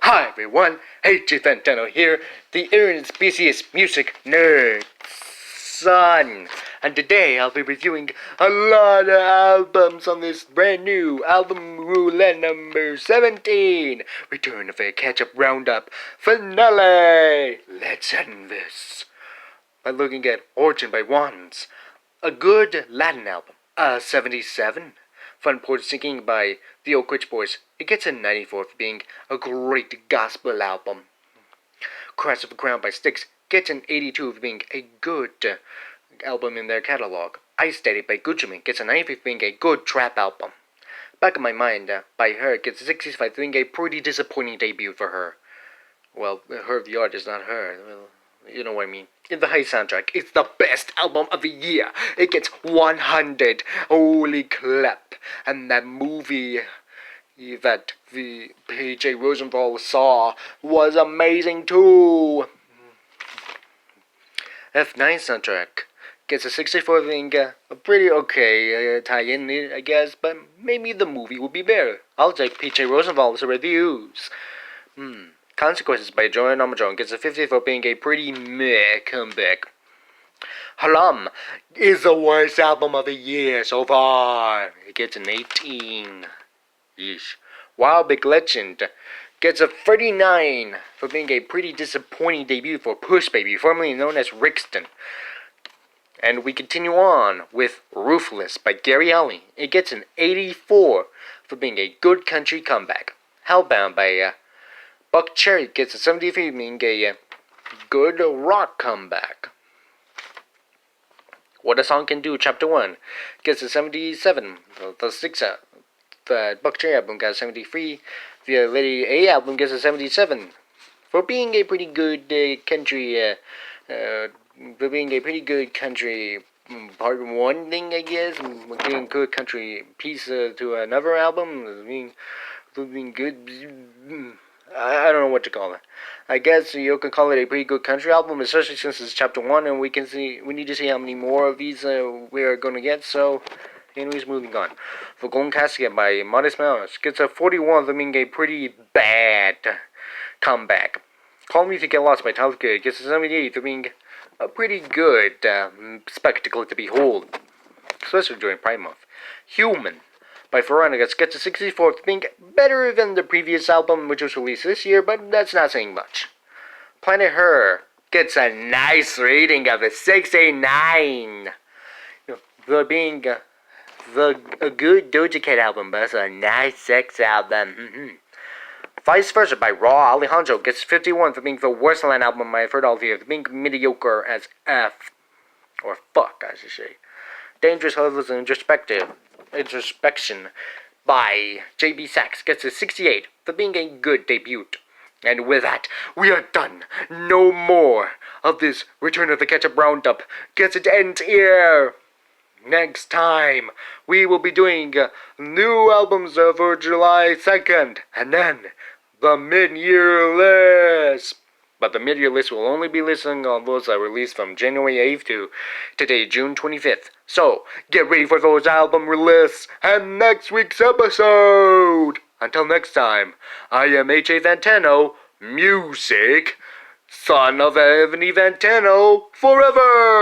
Hi everyone, H.E.R here, the internet's busiest music nerd son. And today I'll be reviewing a lot of albums on this brand new album Roulette number 17, Return of a Ketchup Roundup finale. Let's end this by looking at Origen by Juanes, a good Latin album, 77. Fun Porch singing by the Oak Ridge Boys. It gets a 94 for being a great gospel album. Crash of the Crown by Styx gets an 82 for being a good album in their catalog. Ice Steady by Gucci gets a 95 for being a good trap album. Back in My Mind by H.E.R gets a 65 for being a pretty disappointing debut for her. Well, her the artist, not her. Well, you know what I mean. In the High soundtrack, it's the best album of the year. It gets 100. Holy crap. And that movie that the P.J. Rosenthal saw was amazing too. F9 soundtrack gets a 64 for being a pretty okay tie-in, I guess, but maybe the movie would be better. I'll take P.J. Rosenthal's reviews. Consequences by Joan gets a 50 for being a pretty meh comeback. Haram is the worst album of the year so far. It gets an 18. Yeesh. Wow Big Legend gets a 39 for being a pretty disappointing debut for Push Baby, formerly known as Rixton. And we continue on with Ruthless by Gary Allan. It gets an 84 for being a good country comeback. Hellbound by Buckcherry gets a 73 for being a good rock comeback. What a Song Can Do, Chapter 1, gets a 77. The Styx, the Buckcherry album got a 73. The Lady A album gets a 77. For being a pretty good country, part one thing, I guess. Being good country piece to another album. Being good. I don't know what to call it. I guess you can call it a pretty good country album, especially since it's chapter 1, and we need to see how many more of these we are going to get. So, anyways, moving on. For Golden Casket by Modest Mouse gets a 41 for being a pretty bad comeback. Call Me If You Get Lost by Tyler Good gets a 78 for being a pretty good spectacle to behold, especially during Pride Month. Human by Veronicas gets a 64 for being better than the previous album, which was released this year, but that's not saying much. Planet H.E.R gets a nice rating of a 69. For being a good Doja Cat album, but it's a nice sex album. Vice Versa by Rauw. Alejandro gets 51 for being the worst Allan album I've heard all year, for being mediocre as F. Or fuck, I should say. Dangerous Hustlers and Introspection by J.B. Saxe gets a 68 for being a good debut. And with that, we are done. No more of this Return of the Ketchup Roundup gets it end here. Next time, we will be doing new albums for July 2nd, and then the mid-year list. But the mid-year list will only be listing on those that released from January 8th to today, June 25th. So, get ready for those album releases and next week's episode! Until next time, I am H.E.R Music, son of Ebony Vantano, forever!